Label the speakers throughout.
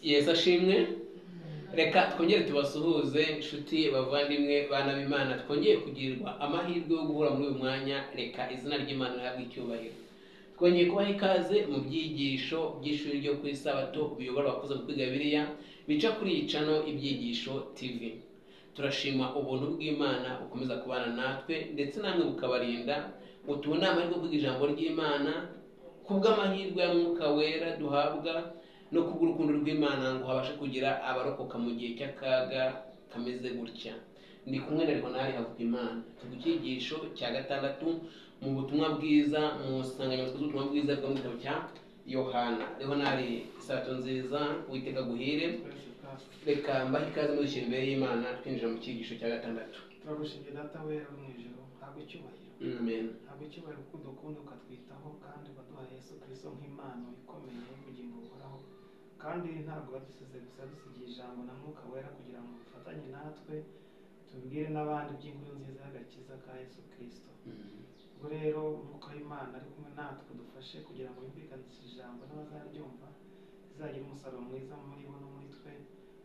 Speaker 1: Yesu ashimwe. Reka twongere tubasuhuze inshuti bavandimwe bana b'Imana, twongeye kugirirwa amahirwe yo guhura muri uyu mwanya. Reka izina ry'Imana rihabwe icyubahiro. Twongeye kubaha ikaze mu byigisho by'ishuri ryo ku Isabato biyobora abakuze mu kwiga Bibiliya bica kuri iyi channel Ibyigisho TV. Turashima ubuntu bw'Imana bukomeza kubana natwe ndetse namwe bukabarinda ngo tubone amahirwe yo kwiga ijambo ry'Imana kubw'amahirwe ya Mwuka Wera duhabwa no kubw'urukundo rw'Imana ngo habashe kugira abarokoka mu gihe cy'akaga kameze gutya. Ndi kumwe na Leonard Havugimana ku cyigisho cya gatandatu mu butumwa bwiza, mu nsanganyamatsiko z'ubutumwa bwiza bwo mu gitabo cya Yohana. Leonard, Isabato nziza, Uwiteka guhire. Reka mbahe ikaze muri shyira imbere y'Imana twinjira mu cyigisho cya gatandatu.
Speaker 2: Turagushimira Data wera mu ijuru, ntabwo icyubahiro.
Speaker 1: Amen.
Speaker 2: Ntabwo icyubahiro kuko udukunda ukatwitaho kandi ukaduha Yesu Kristo nk'impano ikomeye y'ubugingo buhoraho. Kandi ntabwo wadusize gusa, dusigiye ijambo na Mwuka Wera kugira ngo ufatanye natwe tubwire n'abandi by'inkuru nziza y'agakiza ka Yesu Kristo. Ubwo rero Mwuka w'Imana ari kumwe natwe dufashe kugira ngo yumvikanishe ijambo n'abazaryumva rizagira umusaruro mwiza muri bo no muri twe,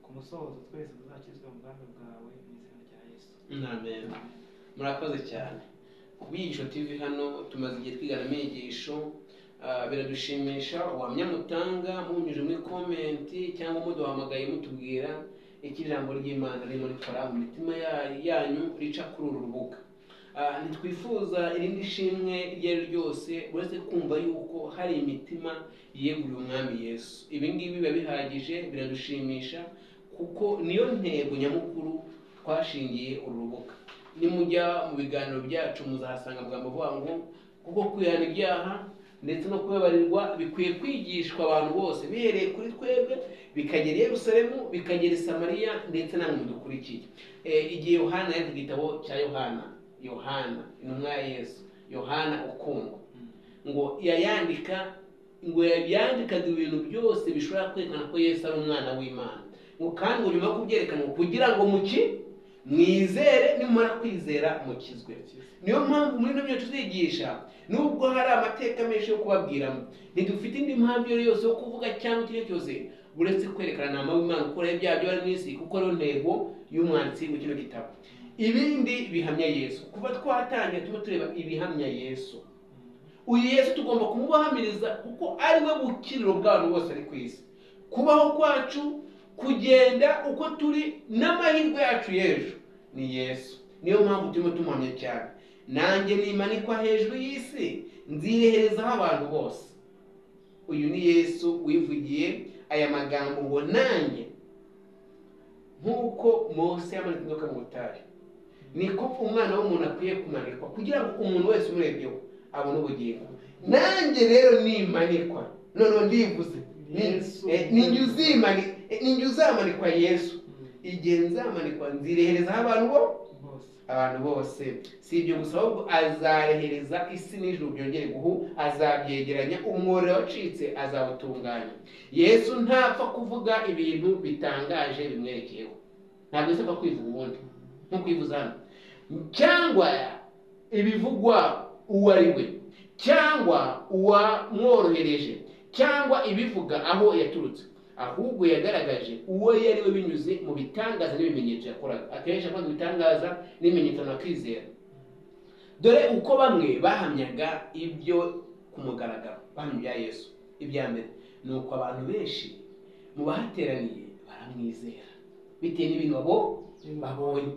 Speaker 2: ku musozo twese tuzakizwe mu bwami bwawe mu izina rya Yesu.
Speaker 1: Amen. Murakoze cyane. Ku Byigisho TV hano tumaze igihe twigana imigisho, biradushimisha ubuhamya mutanga munyuje muri komenti cyangwa muduhamagaye mutubwira iki ijambo ry'Imana ririmo rikora mu mitima yanyu rica kuri uru rubuga. Ntitwifuza irindi shimwe iryo ari ryose uretse kumva yuko hari imitima yeguriye umwami Yesu. Ibi ngibi biba bihagije, biradushimisha kuko niyo ntego nyamukuru twashingiye uru rubuga. Nimujya mu biganiro byacu muzahasanga amagambo avuga ngo kuko kwihana ibyaha ndetse no kubabarirwa bikwiye kwigishwa abantu bose bihereye kuri twebwe bikagera i Yerusalemu, bikagera i Samariya ndetse namwe mudukurikiye. Igihe Yohana yari ku gitabo cya Yohana intumwa ya Yesu, Yohana ukundwa, ngo yandikaga ibintu byose bishobora kwerekana ko Yesu ari umwana w'Imana. Ngo kandi ngo nyuma kubyerekana kugira ngo mwizere, nimara kwizera mukizwe. Niyo mpamvu muri ino tuzigisha, nubwo hari amateka menshi yo kubabwiramo, ntidufite indi mpamvu yose yo kuvuga cyangwa ikindi cyose uretse kwerekana nama w'Imana ukora ibyaha byo ari mu isi, kuko ariyo ntego y'umwanditsi w'ikino gitabo. Ibindi bihamya Yesu, kuva twatangiye tuba tureba ibihamya Yesu. Uyu Yesu tugomba kumubahamiriza kuko ari we bukiriro bw'abantu bose ari ku isi. Kubaho kwacu, kugenda uko turi n'amahirwe yacu y'ejo ni Yesu. Niyo mpamvu turimo tumuhamya cyane. Nanjye nimanikwa hejuru y'isi nzireherezaho abantu bose. Uyu ni Yesu wivugiye aya magambo ngo nanjye nk'uko Mose yamanitse inzoka mu butayu, niko umwana w'umuntu akwiye kumanikwa kugira ngo umuntu wese umurebyeho abone ubugingo. Nanjye rero nimanikwa, noneho ndivuze ninjye uzamanikwa Yesu. Igihe nzamanikwa nzireherezaho abantu bose. Si ibyo gusa, ahubwo azarehereza isi n'ijuru byongere azabyegeranya, umwore wacitse azawutunganya. Yesu ntapfa kuvuga ibintu bitangaje bimwerekeyeho, ntabwo apfa kwivuga ubundi nko kwivuza hano, cyangwa ibivugwa uwo ari we, cyangwa uwamworohereje, cyangwa ibivuga aho yaturutse. Ahubwo yagaragaje uwo yari we binyuze mu bitangaza n'ibimenyetso yakoraga. Akenshi akoze ibitangaza n'ibimenyetso na kwizera. Dore uko bamwe bahamyaga ibyo ku mugaragaro, bahamya ibya Yesu. Ibya mbere ni uko abantu benshi mu bahateraniye baramwizera bitewe n'ibintu babonye.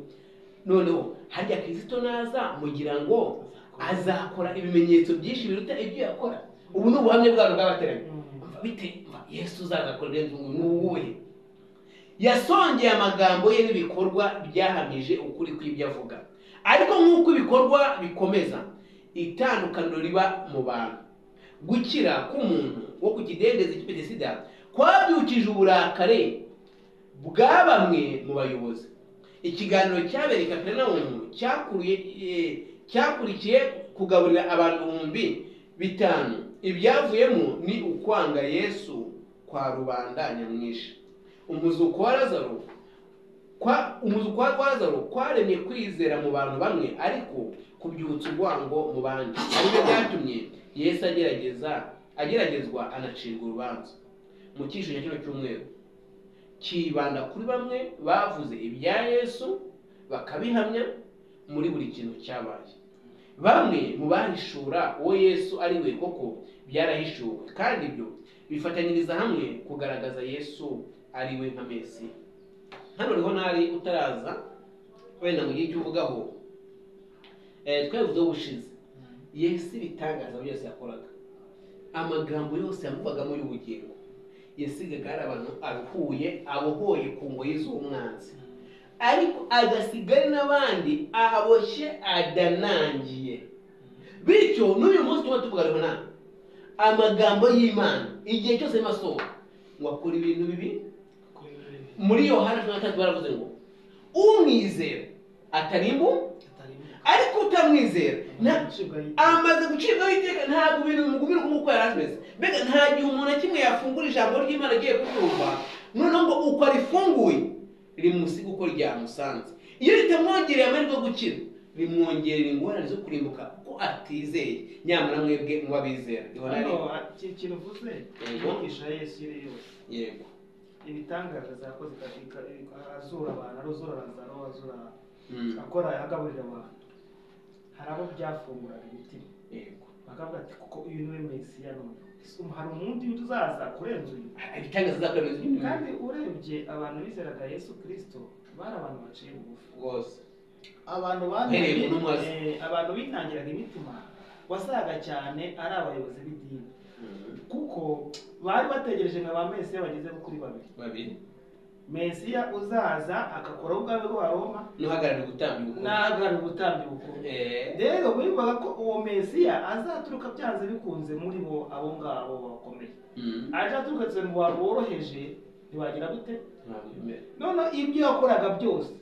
Speaker 1: Noneho harya Kristo naza mugira ngo azakora ibimenyetso byinshi biruta ibyo yakora. Ubu ni ubuhamya bw'abantu bw'abateraniye. Yesu uzagakora n'uwuhe? Yasongeye amagambo ye n'ibikorwa byahamije ukuri kw'ibyo avuga. Ariko nk'uko ibikorwa bikomeza, itandukaniro riba mu bantu. Gukira k'umuntu wo ku kidendezi cy'ifite sida kwabyukije uburakare bwa bamwe mu bayobozi. Ikiganiro cyabereye i Kaperinawumu cyakurikiye kugaburira abantu 5,000. Ibyavuyemo ni ukwanga Yesu kwa rubanda nyamwinshi. Umuzuko wa Lazaro kwaremye kwizera mu bantu bamwe, ariko kubyutsa urwango mu bandi. Aribyo byatumye Yesu ageragezwa anacirwa urubanza. Mu cyisho cya kino cyumweru kibanda kuri bamwe bavuze ibya Yesu bakabihamya muri buri kintu cyabaye. Bamwe mu bahishura uwo Yesu ari we koko byarahishuwe, kandi ibyo bifatanyiriza hamwe kugaragaza Yesu ari we nka Mesiya. Hano riho nari utaraza wenda mu gihe cy'uvugaho twavuze ubushize Yesu ibitangaza byose yakoraga, amagambo yose yamuvagamo y'ubugingo, yasigaga ari abantu aruhuye, abohoye ku ngoyi z'umwanzi, ariko agasigara n'abandi aboshye adanangiye. Bityo n'uyu munsi tuba tuvuga rero na amagambo y'Imana igihe cyose masohoka ngo akora ibintu bibi. Muri Yohana 3 baravuze ngo umwizera atarimbu, ariko utamwizera amaze gucibwaho iteka ntabwo ibintu bimugumira nk'uko yari ameze. Mbega nta gihe umuntu kimwe yafungura ijambo ry'Imana agiye kuryumva noneho ngo uko arifunguye rimusiga uko ryamusanze. Iyo ritamwongereye amahirwe yo gukira, rimwongerera ingorane zo kurimbuka kuko atizeye. Nyamara mwebwe muba bizera.
Speaker 2: Ikintu uvuze inyigisho ya Yesu iri yose,
Speaker 1: yego,
Speaker 2: ibitangaza zakoze azura abantu, aruzura Lazaro, azura akora agaburira abantu, hari abo byafunguraga imitima, yego, bakavuga ati kuko uyu niwe Mesiya, none hari umundi uzaza kurenza uyu.
Speaker 1: Ibitangaza zakoze
Speaker 2: kandi urebye abantu bizeraga Yesu Kristo bari abantu baciye bugufi
Speaker 1: rwose,
Speaker 2: abantu binangiraga imitima wasaga cyane ari abayobozi b'idini, kuko bari bategereje nka ba Mesiya bageze kuri babiri. Mesiya uzaza agakora ubwami bwa Roma
Speaker 1: n'uhagarariye ubutambyi bukuru.
Speaker 2: Rero bivuga ko uwo Mesiya azaturuka byanze bikunze muri bo abo ngabo bakomeye, aje aturutse mu bantu boroheje ntibagira gute. None ibyo yakoraga byose,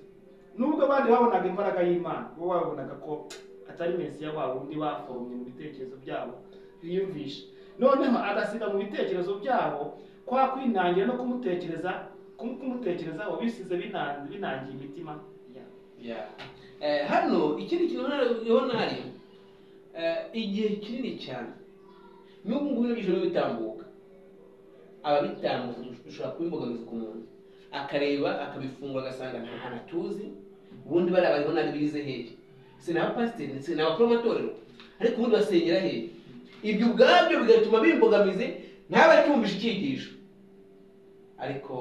Speaker 2: nubwo abandi babonaga imbaraga y'Imana, bo babonaga ko atari Mesiya wabo undi baforomye mu bitekerezo byabo biyumvisha. Noneho agasiga mu bitekerezo byabo kwa kwinangira no kumutekerezaho bisize binangiye imitima yabo.
Speaker 1: Hano ikindi kintu nari igihe kinini cyane n'ubu ngubu n'ijoro bitambuka, ababitambuka dushobora kuba imbogamizi ku muntu, akareba akabifungura agasanga nta hantu tuzi, ubundi bari abariho nari bize hehe, sinabapasiteri ndetse n'abaporomatorero, ariko ubundi basengera hehe. Ibyo ubwabyo bigatuma bimbogamize ntabacyumvisha icyigisho. Ariko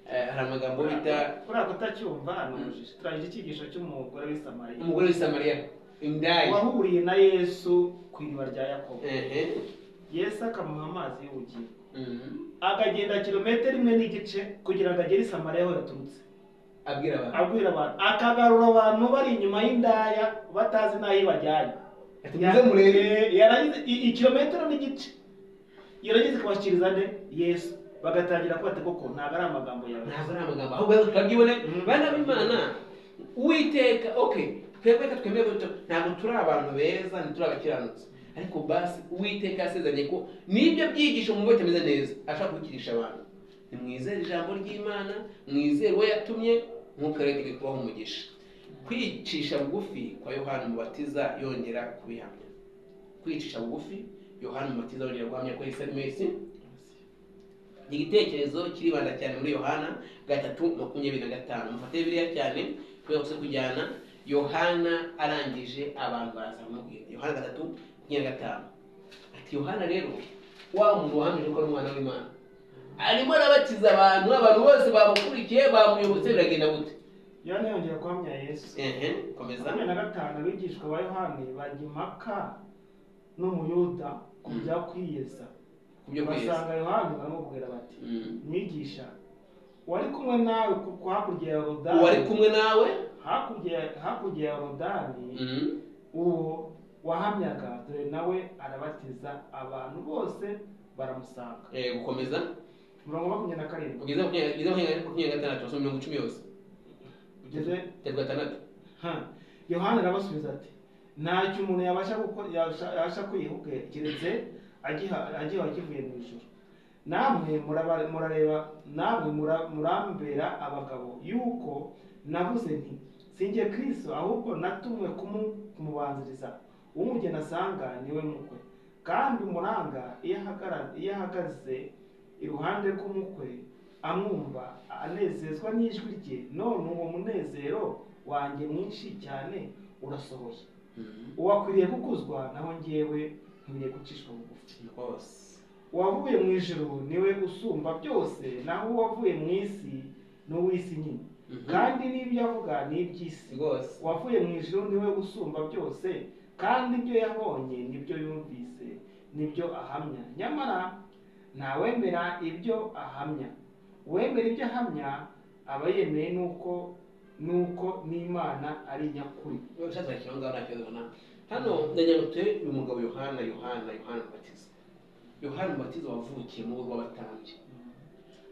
Speaker 1: hari amagambo bita
Speaker 2: kuri ako tacyumva hano turaje icyigisho cy'umugore
Speaker 1: w'Isamariya, indaya
Speaker 2: wahuriye na Yesu ku iriba rya Yakobo. Yesu akamuha amazi y'ubugingo, akagenda kilometero 1 n'igice kugira ngo agere i Samariya aho yaturutse, abwira abantu, akagarura abantu bari inyuma y'indaya batazi n'aho ibajyanye. Yaragize ikilometero n'igice, yaragize kubashyikiriza nde Yesu, bagatangira kwata koko ntabwo ari amagambo yawe,
Speaker 1: ahubwo turabyibone bana b'Imana. Uwiteka twebwe twemeye ntabwo turi abantu beza, ntituri abakiranutsi, ariko basi Uwiteka yasezeranye ko n'ibyo byigisho mu bose bimeze neza ashaka kubikirisha abantu. Nimwizere ijambo ry'Imana, mwizere uwo yatumye, ntukaregere kubaho umugisha. Kwicisha bugufi kwa Yohana Umubatiza yongera kubihamya, kwicisha bugufi Yohana Umubatiza yongera guhamya ko Yesu ari Mesiya. Igitekerezo kiribanda cyane muri Yohana 3:25. Mufate Bibiliya cyane kubera ko kujyana Yohana arangije abantu barazamubwira. Yohana 3:25. Ati Yohana rero wa muntu wahamije ko ari umwana w'Imana, arimo arabatiza abantu bose bamukurikiye bamuyobotse, biragenda gute?
Speaker 2: Yohana yongera guhamya Yesu.
Speaker 1: Komeza.
Speaker 2: 5 abigishwa ba Yohana bajya impaka n'Umuyuda ku bya kwiyeza. Basanga Yohana baramubwira bati, mwigisha, wari kumwe nawe hakurya ya Yorodani, hakurya ya Yorodani, uwo wahamyaga, dore nawe arabatiza, abantu bose baramusanga.
Speaker 1: Gukomeza
Speaker 2: 27
Speaker 1: kugeza 26 wasomye 10 yose
Speaker 2: ugeze
Speaker 1: 6.
Speaker 2: Yohana arabasubiza ati, ntacyo umuntu yabasha kwihugura keretse agiye mu ijuru. Namwe murambera abagabo yuko navuze nti sinjye Kristo, ahubwo natumwe kumubanziriza. Umugeni asanga niwe mukwe, kandi umuranga iyo ahagaze iruhande rw'umukwe amwumva anezezwa n'ijwi rye, none uwo munezero wanjye mwinshi cyane urasohoye. Uwakwiriye gukuzwa naho njyewe nkwiriye gucishwa bugufi. Uwavuye mu ijuru niwe usumba byose, naho uwavuye mu isi ni uw'isi nyine, kandi n'ibyo avuga ni iby'isi. Uwavuye mu ijuru niwe usumba byose, kandi ibyo yabonye nibyo yumvise nibyo ahamya, nyamara ntawemera ibyo ahamya. Uwemera ibyo ahamya aba yemeye nuko n'Imana ari nyakuri.
Speaker 1: Hano ndanyagute uyu mugabo Yohana Umubatiza. Yohana Umubatiza wavukiye mu rugo rw'abatambyi,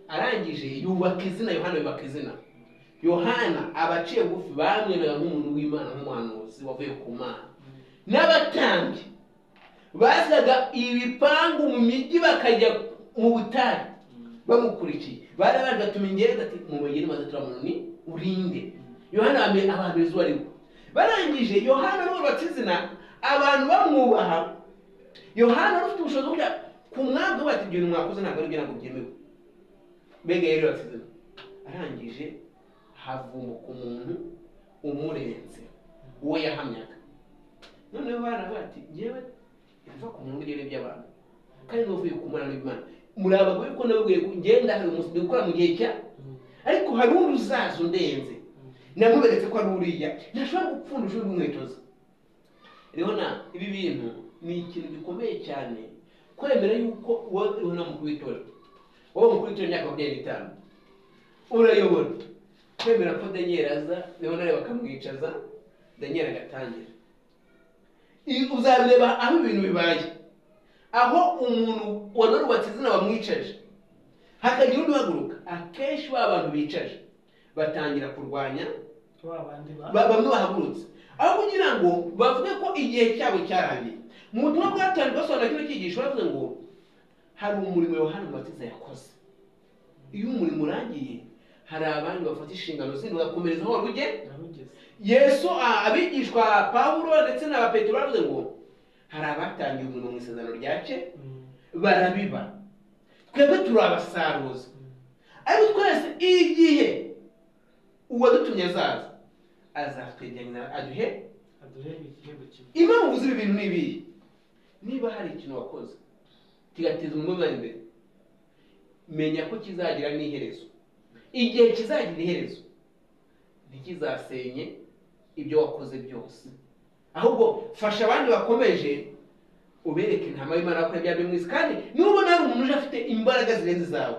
Speaker 1: arangije yubaka izina. Yohana abaciye bugufi bamwemera nk'umuntu w'Imana, nk'umuhanuzi wavuye ku Mana. N'abatambyi bazaga ibipangu mu mijyi bakajya mu butayu bamukurikiye, bari bagatuma ingendo ati mumugire maze turamuntu ni urinde. Yohana abantu bizuba ariko barangije Yohana n'Umubatiza abantu bamwubaha. Yohana ufite ubushobozi bwo ku mwabwe bati ibyo mwakoze ntabwo ari byo byemewe. Mbega rero Umubatiza arangije havumuka umuntu umurenze uwo yahamyaga. Noneho bati yewe iva ku muntu ugere by'abantu kandi n'uvuye ku Mana n'Imana murabagoye ko nabwiye ngenda hari umunsi gukora mu gihe cya, ariko hari uruzazo ndenze namuberetse ko ari uriya ntashobora gupfundisha inkweto ze. Rero ibi bintu ni ikintu gikomeye cyane, kwemera yuko wowe uri mukuru w'itorero, wowe mukuru w'itorero imyaka 25 urayobora, kwemera ko Daniel aza rero nawe bakamwicaza Daniel agatangira. Uzareba aho ibintu bibaye, aho umuntu warubatse izina bamwicaje hakagira undi uhaguruka, akenshi abantu bicaje batangira kurwanya bamwe bahagurutse, aho kugira ngo bavuge ko igihe cyabo cyarangiye. Mu butumwa bwatanzwe basobanura kino cyigisho bavuze ngo hari umurimo Yohana Umubatiza yakoze. Iyo umurimo urangiye hari abandi bafata inshingano zindi bagakomereza aho rugeze. Yesu abigishwa Pawulo ndetse na Petero bavuze ngo hari abatangiye umurimo mu isezerano ryace barabiba, twebwe turabasaruza. Ariko twese igihe uwadutumye azatwegeranya aduhe igihembo kimwe. Impamvu uzi ibi bintu nibihe? Niba hari ikintu wakoze kigateza umurimo imbere, menya ko kizagira n'iherezo. Igihe kizagira iherezo ntikizasenye ibyo wakoze byose, ahubwo fasha abandi bakomeje ubereke intama y'Imana yakora bya bimwisi. Kandi nubona hari umuntu uje afite imbaraga zirenze zawe,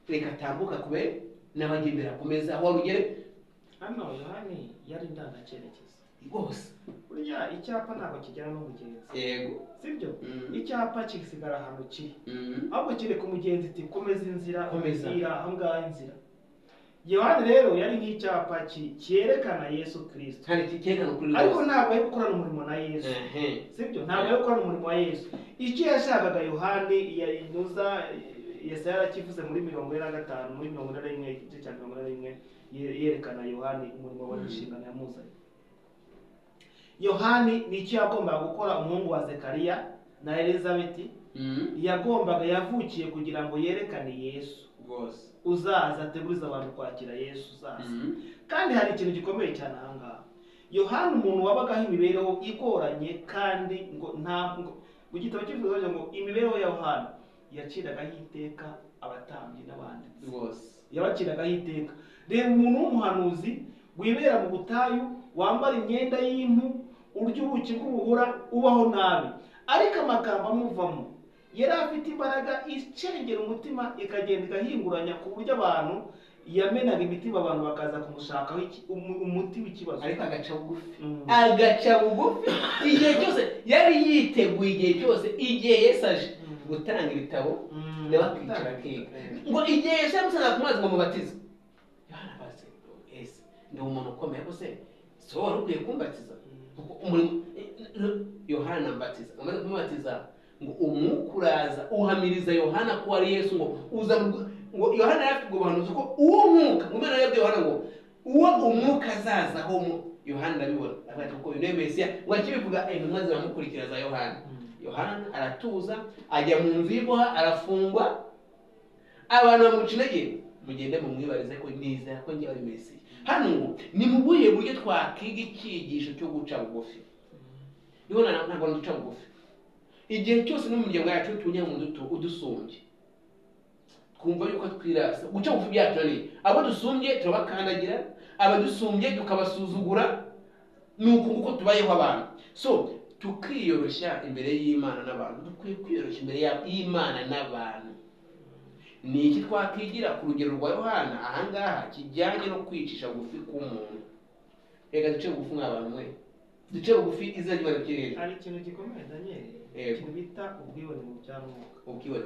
Speaker 1: reka tambuka kube n'abandi imbere akomeza aho rugere.
Speaker 2: Hano Yohani yari indangacyerekezo
Speaker 1: rwose.
Speaker 2: Burya icyapa ntabwo kijyana n'umugenzi,
Speaker 1: yego
Speaker 2: sibyo? Icyapa kisigara ahantu kiri, ahubwo kireka umugenzi iti komeza inzira, aho ngaho inzira. Yohani rero yari nk'icyapa cyerekana Yesu Kristo, ariko ntabwo ari gukorana umurimo na Yesu, sibyo? Ntabwo ari gukorana umurimo wa Yesu. Icyo yashakaga Yohani yayinuza Yesaya yarakivuze muri 45 muri 41 igice cya 41 yerekana Yohani umurimo wa inshingano yamuzanye. Yohani nicyo yagombaga gukora. Umuhungu wa Zekariya na Elizabeth yavukiye kugira ngo yerekane Yesu uzaza ateguriza abantu kwakira Yesu uzaza. Kandi hari ikintu gikomeye cyane aha ngaha. Yohani umuntu wabagaho imibereho igoranye, kandi ngo ntabwo mu gitabo kivuga ngo imibereho ya Yohani yaciragaho iteka abatambyi n'abandi bose, yabaciragaho iteka. Reba umuntu w'umuhanuzi wibera mu butayu, wambara imyenda y'impu, urya ubuki bw'ubuhura, ubaho nabi, ariko amagambo amuvamo yari afite imbaraga icengera umutima, ikagenda igahinguranya ku buryo abantu yamenaga imitima, abantu bakaza kumushakaho umuti w'ikibazo,
Speaker 1: ariko agaca bugufi igihe cyose yari yiteguye. Igihe cyose igihe Yesu aje gutanga ibitabo nawe akicara akiga, ngo igihe Yesu yamusanga ku mazi ngo mubatize, Yohana abaze ese ndi umuntu ukomeye ko se so wari ukwiye kumbatiza? Yohana mbatiza, amaze kumubatiza ngo umwuka uraza uhamiriza Yohana ko ari Yesu, ngo uza ngo Yohana yafite ubuhanuzi ko uwo mwuka ngo Imana yabwiye Yohana ngo uwo umwuka azaza ho Yohana ndabibona avuga ko uyu ni Mesiya. Ngo akibivuga intumwa ziramukurikira za Yohana. Yohana aratuza, ajya mu nzu y'imboha, arafungwa, abantu bamuca intege, mugende mumwibarize ko nizera ko ngiye ari Mesiya. Hano ngo ni mu buhe buryo twakiga icyigisho cyo guca bugufi? Niho ntabwo duca bugufi. Igihe cyose no mu muryango yacu tunye mu udusumbye, twumva yuko twirasa. Guca bugufi byatunaniye. Abo dusumbye turabakandagira, abadusumbye tukabasuzugura. Nuko nguko tubayeho abantu. So tukiyoroshya imbere y'Imana n'abantu. Dukwiye kwiyoroshya imbere y'Imana n'abantu. Ni iki twakigira ku rugero rwa Yohana ahangaha kijyanye no kwicisha bugufi k'umuntu? Reka duce bugufi nk'abantu mwe, duce bugufi izina ry'Imana ry'irere.
Speaker 2: Hari ikintu gikomeye Daniel, ikintu bita ubwibone mu bya mwuka.
Speaker 1: Ubwibone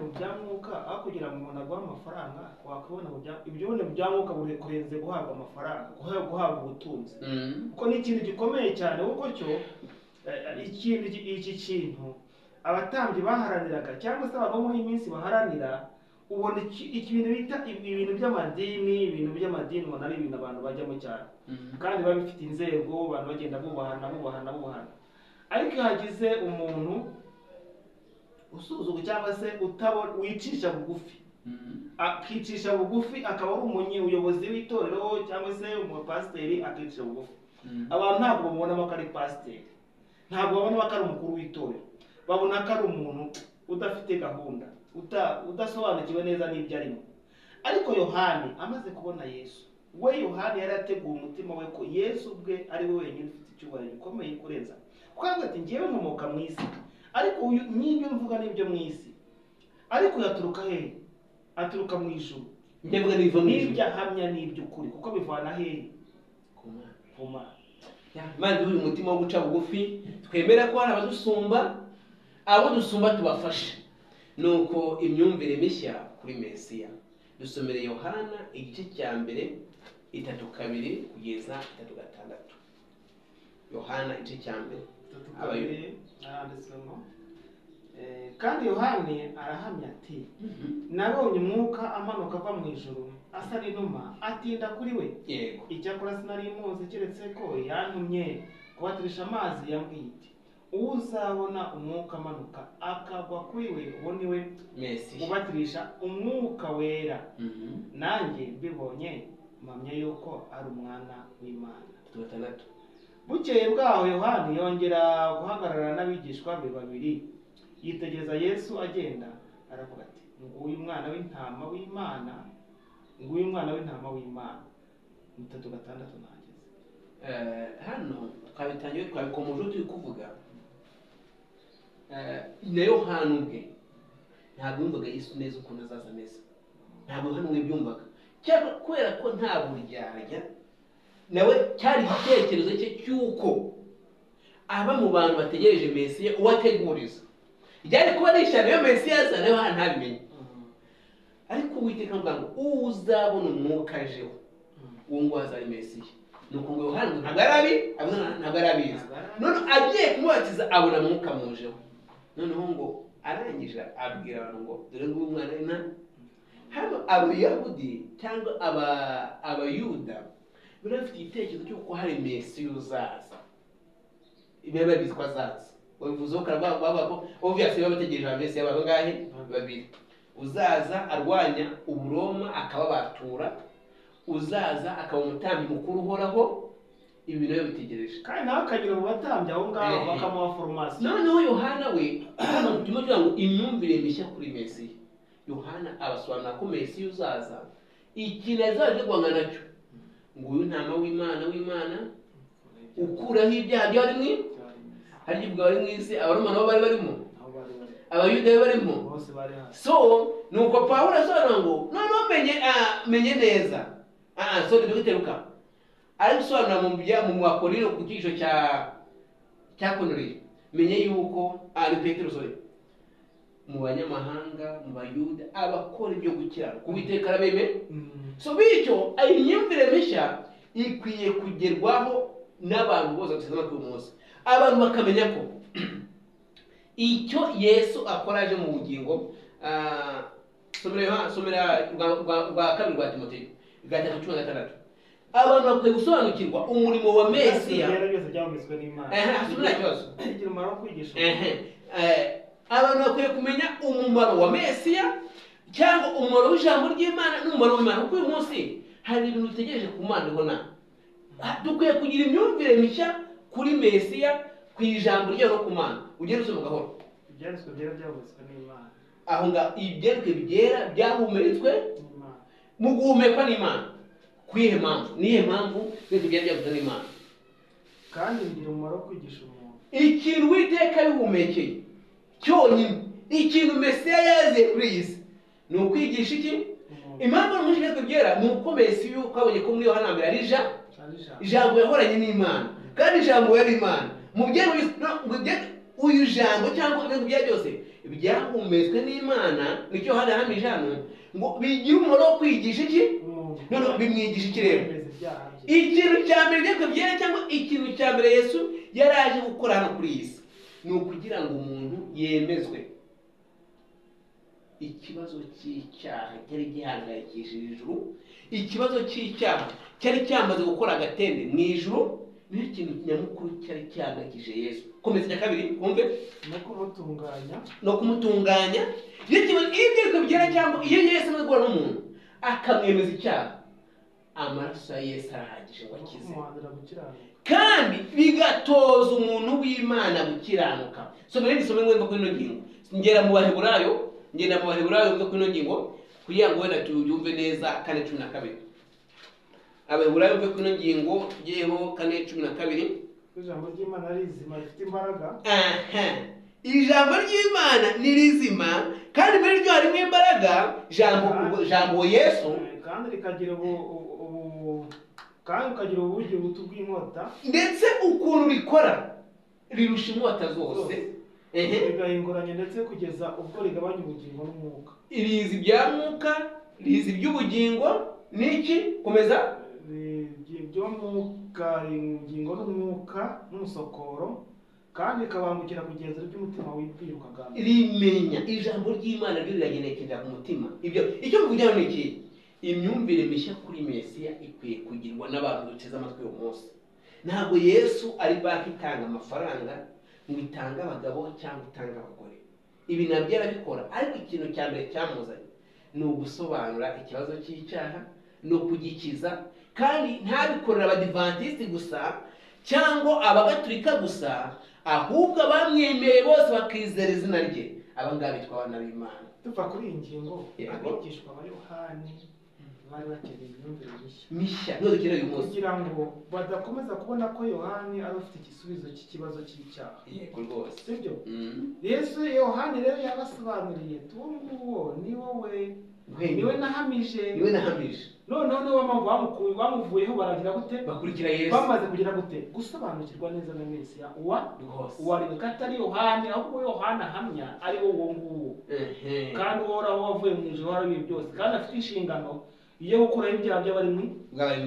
Speaker 1: mu
Speaker 2: bya mwuka, aho kugira ngo umuntu aguhe amafaranga, wakwibona mu bya ibyibone mu bya mwuka kurenze guhabwa amafaranga, guhabwa ubutunzi. Kuko ni ikintu gikomeye cyane, kuko cyo iki kintu abatambyi baharaniraga cyangwa se abantu muri iyi minsi baharanira. Ubona ibintu bita ibintu by'amadini ubona ari ibintu abantu bajyamo cyane, kandi biba bifite inzego, abantu bagenda bubahana. Ariko iyo hagize umuntu usuzugura cyangwa se wicisha bugufi, akicisha bugufi, akaba ari umuyobozi w'itorero cyangwa se umupasiteri akicisha bugufi, abantu ntabwo babonamo ko ari pasiteri, ntabwo babonamo ko ari umukuru w'itorero, babona ko ari umuntu udafite gahunda, udasobanukiwe neza n'ibyo arimo. Ariko Yohani amaze kubona Yesu, Yohani yari ateguye umutima we ko Yesu ubwe ari we wenyine ufite icyubahiro gikomeye kurenza. Kuko ati ngiyewe nkomoka mu isi, ariko n'ibyo mvuga n'ibyo mu isi, ariko yaturuka hehe? Aturuka mu ijuru. N'ibyo ahamya n'iby'ukuri, kuko bivana hehe? Ku Mana.
Speaker 1: Imana duhe umutima wo guca bugufi, twemera ko hari abadusumba, abo dusumba tubafashe. Nuko imyumvire mishya kuri Mesiya. Dusomere Yohana igice cya mbere 3:2 kugeza 3:6. Yohana igice cya mbere.
Speaker 2: Kandi Yohani arahamya ati, nabonye umwuka amanuka ava mu ijuru asa n'inuma atinda kuri we.
Speaker 1: Yego.
Speaker 2: Icyakora sinari muzi keretse ko yantumye kubatirisha amazi, yambwiye iti, uzabona umwuka amanuka akagwa kuri we, uwo ni we
Speaker 1: Mesiya
Speaker 2: ubatirisha umwuka wera. Nanjye mbibonye mpamya yuko ari umwana w'Imana.
Speaker 1: 6.
Speaker 2: Bukeye bwaho Yohani yongera guhagarara n'abigishwa be babiri, yitegereza Yesu agenda, aravuga ati, nguyu umwana w'intama w'Imana, nguyu umwana w'intama w'Imana. 3:6 nageze.
Speaker 1: Hano twabitangiye twabikomoje turi kuvuga. Na Yohana ubwe ntabwo yumvaga Yesu neza ukuntu azaza neza, ntabwo hano mwe byumvaga, cyangwa kubera ko nta buryarya nawe cyari igitekerezo cye cyuko aba mu bantu bategereje Mesiya uwateguriza. Byari kuba ari ishyano iyo Mesiya aza nawe hano ntabimenye. Ariko Uwiteka avuga ngo uzabona umwuka ajeho, uwo ngo azari Mesiya. Nuko ngo Yohana ntabwo arabizi. None agiye kumubatiza abona umwuka mujeho. Noneho ngo arangije abwira abantu ngo dore ngo umwana w'Imana. Hano Abayahudi cyangwa Abayuda bafite igitekerezo cy'uko hari Mesiya uzaza. Ibe babizi ko azaza. Babivuze ko bavuga ko obviously babategereje Mesiya babangahe babiri. Uzaza arwanya Uburoma akababatura, uzaza akaba umutambyi mukuru uhoraho. Ibi bintu bitegereje
Speaker 2: kandi nawe akagira mu batambyi aho ngaho bakamuha formation.
Speaker 1: Noneho Yohana we hano mutuma kugira ngo imyumvire mishya kuri Mesiya. Yohana abasobanura ko Mesiya uzaza ikintu azaje guhangana nacyo, ngo uyu ntama w'Imana ukuraho ibyaha byari mwi hari ibyo bari mu isi. Abaroma nabo bari barimo, Abayuda barimo,
Speaker 2: bose bari hano.
Speaker 1: So nuko Pawulo asobanura ngo noneho menye neza so ndabiteruka ari gusobanura mu Bakorino ku cyiciro cya Korintho, menye yuko ari Petero mu banyamahanga, mu Bayuda, abakora ibyo gukiranuka Uwiteka arabemera. So bityo imyumvire mishya ikwiye kugerwaho n'abantu bose bateze amatwi umunsi, abantu bakamenya ko icyo Yesu akora aje mu bugingo. Somera rwa kabiri rwa Timoteyo 3:16. Abantu bakwiye gusobanukirwa umurimo wa Mesiya. Hasubira ikibazo. Abantu bakwiye kumenya umumaro wa Mesiya, cyangwa umumaro w'ijambo ry'Imana n'umumaro w'Imana. Kuko uyu munsi hari ibintu utegereje ku Mana ibona. Dukwiye kugira imyumvire mishya kuri Mesiya, ku ijambo ryayo no ku Mana. Ugere usoma gahoro.
Speaker 2: Ibyanditswe byera byavuzwe n'Imana.
Speaker 1: Aho nga ibyanditswe byera byahumetswe mu guhumekwa n'Imana. Kwihe mpamvu? Nihe mpamvu ibyo byera byavuzwe n'Imana?
Speaker 2: Kandi bigira umumaro wo kwigisha umuntu.
Speaker 1: Ikintu Uwiteka bihumekeye cyonyine, ikintu Mesiya yaziye kuri iyi si ni ukwigisha iki? Impamvu n'umushyize byera ni uko Mesiya ukabonye ko muri Yohana mbere ari ijambo yahoranye n'Imana, kandi ijambo yari Imana. Mu uyu jambo cyangwa ibintu bya byose byahumetswe n'Imana, nicyo hano hamije hano ngo bigira umumaro wo kwigisha iki? None bimwigisha iki rero? Ikintu cya mbere byako byera cyangwa ikintu cya mbere Yesu yaraje gukora hano kuri iyi si ni ukugira ngo umuntu yemezwe. Ikibazo cy'icyaha cyari gihangayikishije ijuru, ikibazo cy'icyaha cyari cyamaze gukora agatende mu ijuru, niyo kintu nyamukuru cyari cyahangayikishije Yesu. Komeza cya kabiri kumve, no kumutunganya. Ibyo byera cyangwa iyo Yesu amaze guhura n'umuntu akamwemeza icyaha, amaraso ya Yesu arahagije ngo akize, kandi bigatoza umuntu w'Imana gukiranuka. Somera n'isome ngwemba kuri ino ngingo. Ngera mu Baheburayo, ngenda mu Baheburayo mvuga kuri ino ngingo kugira ngo wenda tubyumve neza. 4:12 Abaheburayo mvuga kuri ino ngingo yeho 4:12.
Speaker 2: Ijambo ry'Imana rizima rifite imbaraga.
Speaker 1: Ijambo ry'Imana ni rizima kandi muri ryo harimo imbaraga. Jambo Yesu
Speaker 2: kandi rikagira kandi ukagira uburyo buto bw'inkota, ndetse
Speaker 1: ukuntu rikora rirusha inkota zose,
Speaker 2: rigahinguranya ndetse kugeza ubwo rigabanya ubugingo n'umwuka.
Speaker 1: Irizi bya mwuka, rizi by'ubugingo niki? Komeza.
Speaker 2: Byo mwuka, ubugingo n'umwuka n'umusokoro, kandi rikabangukira kugenzura iby'umutima wibwirukaga.
Speaker 1: Rimenya ijambo ry'Imana ryo riragenekerera ku mutima. Ibyo icyo mvugira ni iki? Imyumvire mishya kuri Mesiya ikwiye kugirwa n'abantu duteze amatwi uyu munsi. Ntabwo Yesu ari banki itanga amafaranga ngo itange abagabo cyangwa itange abagore. Ibi nabyo arabikora, ariko ikintu cya mbere cyamuzanye ni ugusobanura ikibazo cy'icyaha no kugikiza, kandi ntabikorera Abadivantisiti gusa cyangwa Abagatulika gusa, ahubwo abamwemeye bose bakizera izina rye, abangaba bitwa abana b'Imana.
Speaker 2: Tuva kuri iyi ngingo, abigishwa ba Yohani bari bakeneye imyumvire
Speaker 1: mishya no dukeneye uyu munsi,
Speaker 2: kugira ngo badakomeza kubona ko Yohani ari ufite igisubizo cy'ikibazo cy'icyaha.
Speaker 1: Yego rwose,
Speaker 2: sibyo? Yesu Yohani rero yabasobanuriye, tuwo ni wowe, niwe nahamije, noneho niwe mpamvu bamuvuyeho baragira gute?
Speaker 1: Bakurikira Yesu.
Speaker 2: Bamaze kugira gute? Gusobanukirwa neza na Mesiya uwari katari Yohani, ahubwo Yohani ahamya ari wowe nguwo, kandi uhoraho wavuye mu ijuru warabiye byose, kandi afite inshingano iyo gukuraho ibyaha by'abari mu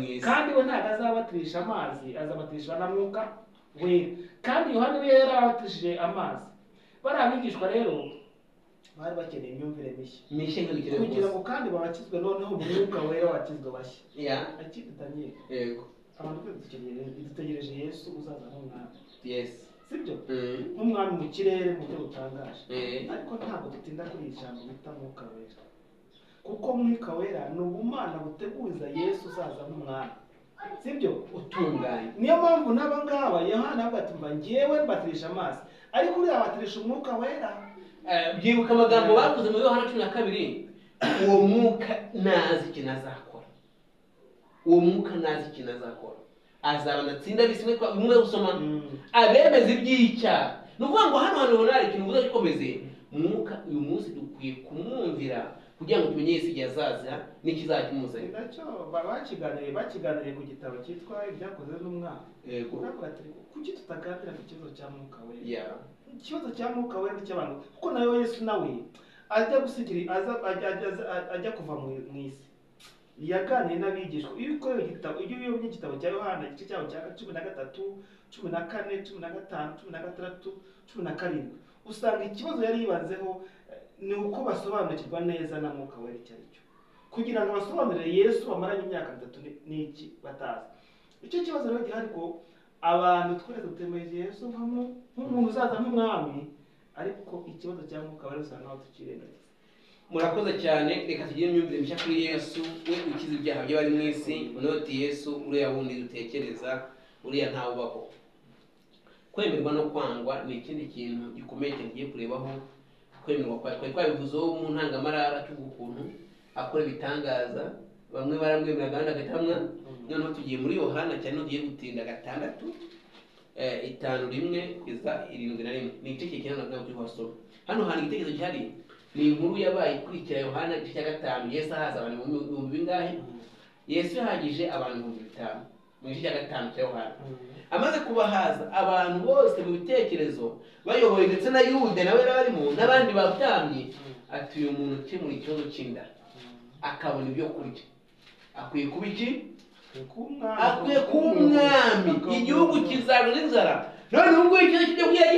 Speaker 2: isi, kandi we ntabwo azabatirisha amazi, azabatirishwa na mwuka wera. Kandi Yohani we yarabatishije amazi. Bari abigishwa rero bari bakeneye imyumvire mishya kugira ngo kandi babakizwe noneho mu mwuka wera wakizwe bashya. Akidutanye
Speaker 1: yego,
Speaker 2: abantu dutegereje Yesu uzaza nk'umwami.
Speaker 1: Yes,
Speaker 2: sibyo? Nk'umwami mu kirere mu buryo butangaje. Ariko ntabwo dutinda kuri iri jambo bita mwuka wera, kuko mwuka wera ni ubumana buteguriza Yesu uzaza nk'umwami, sibyo?
Speaker 1: Utunganye.
Speaker 2: Niyo mpamvu n'abangaba Yohana avuga ati mba ngewe mbatirisha amazi, ariko uriya abatirisha umwuka wera.
Speaker 1: Byibuka amagambo bavuze muri Yohana 12, uwo mwuka nazi ikintu azakora, uwo mwuka nazi ikintu azakora, azabana atsinda bisimwe kwa bimwe gusoma abemeza iby'icyaha. Nuvuga ngo hano hari ikintu uvuze gikomeze. Mwuka uyu munsi dukwiye kumwumvira kugira ngo tumenye Yesu igihe azaza n'ikizakimuzanye.
Speaker 2: Nacyo bakiganiriye ku gitabo cyitwa Ibyakozwe n'Umwami. Uravuga ati kuki tutaganira ku kibazo cya mwuka wera? Ikibazo cya mwuka wera cy'abantu, kuko nayo Yesu nawe ajya gusigira ajya kuva mu isi yaganiriye n'abigishwa. Iyo ukorera igitabo, iyo uyobye igitabo cya Yohana igice cyaho cya 13, 14, 15, 16, 17, usanga ikibazo yari yibanzeho ni uko basobanukirwa neza na mwuka wera icyo ari cyo, kugira ngo basobanurire Yesu bamaranye imyaka 3 n'iki batazi. Icyo kibazo rero gihari ko abantu twese dutemeje Yesu nk'umuntu uzaza nk'umwami, ariko ikibazo cya mwuka wera usanga naho tukirengagiza.
Speaker 1: murakoze cyane. Reka tugire imyumvire mishya kuri Yesu, we ukiza ibyaha by'abari mu isi. Noti Yesu uriya wundi dutekereza, uriya ntawe ubaho. Kwemerwa no kwangwa ni ikindi kintu gikomeye tugiye kurebaho. Kwemerwa kwa twabivuzeho mu ntangamarara cy'ukuntu akora ibitangaza, bamwe baramwemera kandi agatamwa. Noneho tugiye muri Yohana cyane, tugiye gutinda 6:5-1-7. Ni igice kinana nabwo tubasoma. Hano hari igitekerezo gihari, ni inkuru yabaye ikurikira Yohana igice cya 5. Yesu ahaza abantu mu bihumbi bingahe? Yesu yahagije abantu 5,000 mu gice cya 5 cya Yohana. Amaze kubahaza abantu bose mu bitekerezo, bayoboye ndetse na Yude nawe barimo n'abandi babyamye, ati uyu muntu ukemura ikibazo cy'inda akabona ibyo kurya, akwiye kuba iki? Akwiye kuba umwami. Igihugu kizabona inzara. None ubwo ikibazo cy'ibyo kurya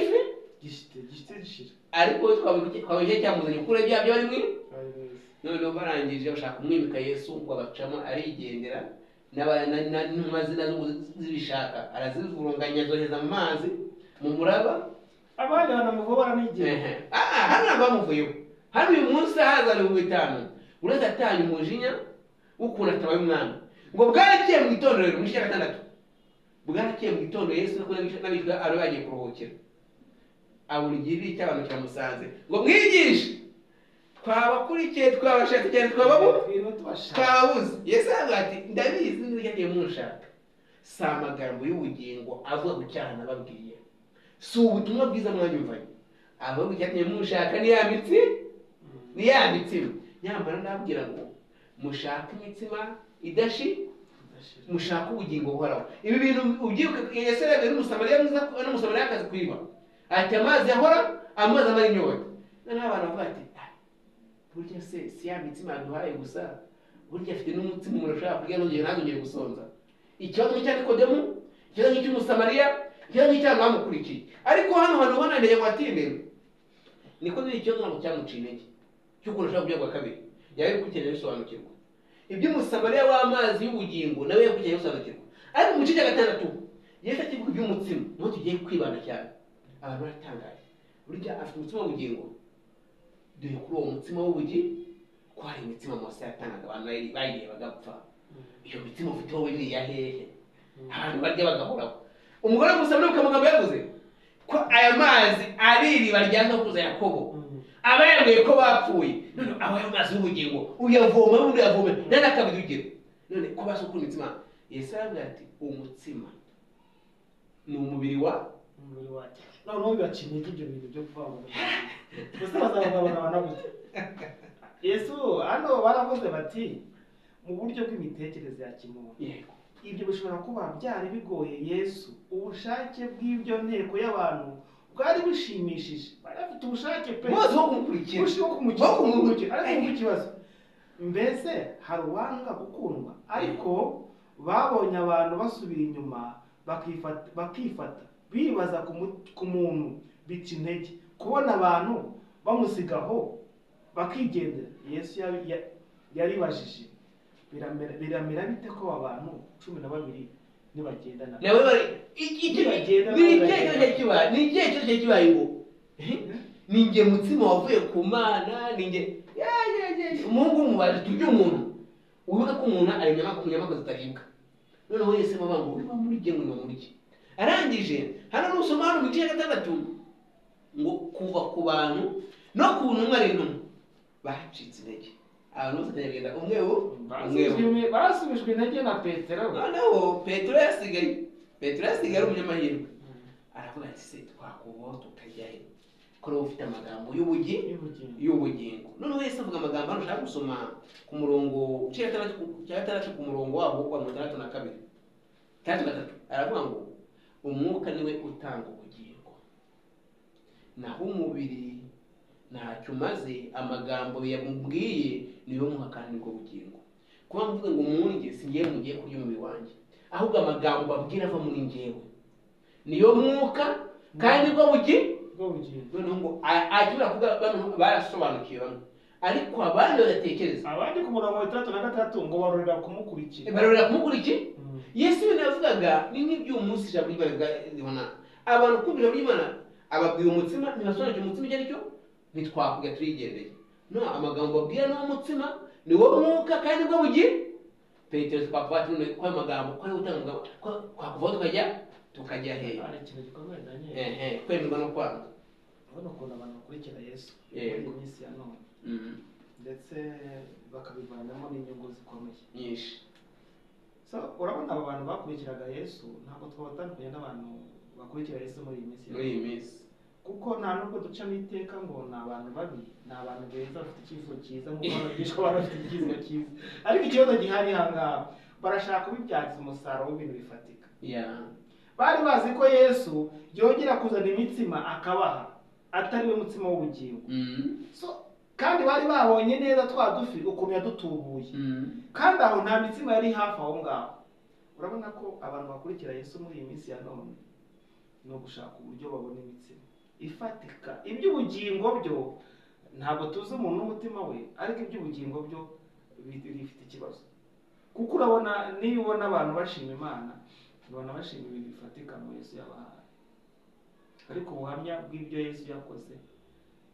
Speaker 1: gishira, ariko twabije cyamuzanye kure byabyo bari mwe. None barangije bashaka kumwimika Yesu ngo abacamo arigendera, n'amazina z'ibishaka arazivurunganya zoheza mu mazi mu muraba,
Speaker 2: abandi banamuvobara n'igihe.
Speaker 1: Hano bamuvuyeho. Hano uyu munsi hazana 5,000 uretse atanye umujinya w'ukuntu atabaye umwami. Ngo bwarakeye mu gitondo rero mu gice cya 6, bwarakeye mu gitondo Yesu n'abishwe ari bagiye kuruhukira, abona igiriri cy'abantu kiramusanze ngo mwigishe, twabakurikiye twabashatse cyane twababuze. Yesu aravuga ati ndabizi n'ibyo yagiye munshaka, si amagambo y'ubugingo avuga ku cyaha nababwiye, si ubutumwa bwiza mwanyumvanye, ahubwo icyatumye munshaka ni ya mitsima. Nyamara ndabwira ngo mushaka imitsima mushaka ubugingo buhoraho. Ibi bintu ubyibuke, Yesu yarebye n'umusamariya mwiza n'umusamariyakazi kwiba, ati amazi yahora amazi amara inyota. Noneho abantu bavuga ati burya se si ya mitsima yaduhaye gusa, burya afite n'umutsima umuntu ashobora kurya ntazongere gusonza. Ikibazo cya Nikodemu, ikibazo cy'umusamariya, ikibazo cy'abantu bamukurikiye. Ariko hano hantu ubona ndege ngo atinde, niko n'iki kibazo ntabwo cyamuciye intege cy'ukuntu ashobora kujya kwa kabiri. Yari gukenera bisobanukirwa iby'umusamariya w'amazi y'ubugingo, nawe yagukeneye bisobanukirwa. Ariko mu gice cya 6 Yesu akivuga iby'umutsima, niho tugiye kwibanda cyane. Abantu baratangaye, burya afite umutsima w'ubugingo. Dore kuri uwo mutsima w'ubugingo ko hari imitsima Mose yatangaga abantu bayiye bagapfa. Iyo mitsima ufite wowe ni yahehe? Abantu barya bagahoraho. Umugore w'umusamariya ukamugambo yavuze ko aya mazi ari iriba rya sokuruza Yakobo, abayambwiye ko bapfuye. None aho ayo mazi y'ubugingo uyavoma n'undi yavome n'akabidugiro. None ko basukura imitsima. Yesu aravuga ati umutsima ni umubiri wacu.
Speaker 2: Noneho bibacinye ibyo bintu byo kuvuga gusa bazababana gute? Yesu hano baravuze bati mu buryo bw'imitekerereze ya kimuntu. Ibyo bishobora kuba byari bigoye Yesu. Ubushake bw'ibyo nteko y'abantu bwari bushimishije, bari bafite ubushake pe
Speaker 1: bose wo kumukurikira,
Speaker 2: ariko ikibazo mbese hari uwanga gukundwa, ariko babonye abantu basubira inyuma bakifata bibaza ku muntu bica intege, kubona abantu bamusigaho bakigendera. Yesu yaribajije biramera bite ko abantu 12 nibagendana
Speaker 1: nawe bari ni icyerekezo kibaye ngo ninjye mutsima wavuye ku Mana, ninjye Mungu mubaje tujye umuntu uvuga ko umuntu ari inyamaswa zitaribwa. Noneho Yesu bavuga ngo uri muri gye ngo muri gye. Arangije hano n'usoma hano mu gice cya 6 ngo kuva ku bantu no ku ntumwa rero bacitse intege. Abantu bose bagenda umwe
Speaker 2: basubijwe intege na Petero.
Speaker 1: Noneho Petero yasigaye umunyamahirwe, aravuga ati se twakubaho tukajya he ko ufite amagambo y'ubugingo. Noneho Yesu avuga amagambo hano ushaka gusoma ku murongo cya 6 ku murongo wabo wa 62 aravuga ngo umwuka niwe utanga ubugingo, naho umubiri ntacyo umaze. Amagambo yamubwiye niyo muha kandi ubwo bugingo. Kuba mvuga ngo umuntu si ngiye mugiye kurya umubiri wanjye, ahubwo amagambo babwira ava muri njyewe niyo mwuka kandi ubwo bugingo. Noneho ngo akibura kuvuga bano barasobanukiye bamwe, ariko abandi badatekereza.
Speaker 2: Abandi ku murongo wa 63 ngo barorera kumukurikira.
Speaker 1: Yesu yavugaga ni nk'ibyo umunsi ijambo ry'Imana abantu kumvira ry'Imana ababwiye umutsima ntibasobanukira umutsima icyo aricyo, ntitwakuga turigendeye. no amagambo abwira no mutsima ni wo mwuka kandi bwo bugira Petero twavuga none ko amagambo ko ari utanga kwakuvuga tukajya he
Speaker 2: ari ikintu gikomeye Daniel
Speaker 1: kwemerwa no kwanga
Speaker 2: urabona ukuntu abantu bakurikira Yesu
Speaker 1: Yego.
Speaker 2: muri iyi minsi ya none ndetse bakabivanamo n'inyungu zikomeye
Speaker 1: nyinshi.
Speaker 2: so urabona aba bantu bakurikiraga Yesu ntabwo twabatandukanye n'abantu bakurikira Yesu muri iyi minsi ya
Speaker 1: muri iyi minsi
Speaker 2: kuko nta nubwo ducamo iteka ngo ni abantu babi ni abantu beza bafite icyifuzo cyiza nk'uko abigishwa bari bafite icyifuzo cyiza ariko ikibazo gihari aha ngaha barashaka kubibyaza umusaruro w'ibintu bifatika bari bazi ko Yesu yongera kuzana imitsima akabaha atari we mutsima w'ubugingo so kandi bari babonye neza twa dufi ukuntu yadutubuye kandi aho nta mitsima yari hafi aho ngaho urabona ko abantu bakurikira Yesu muri iyi minsi ya none no gushaka uburyo babona imitsima ifatika iby'ubugingo byo ntabwo tuzi umuntu n'umutima we ariko iby'ubugingo byo bifite ikibazo kuko urabona niyo ubona abantu bashima Imana ubona bashima ibintu bifatika mu Yesu yabahaye ariko ubuhamya bw'ibyo Yesu yakoze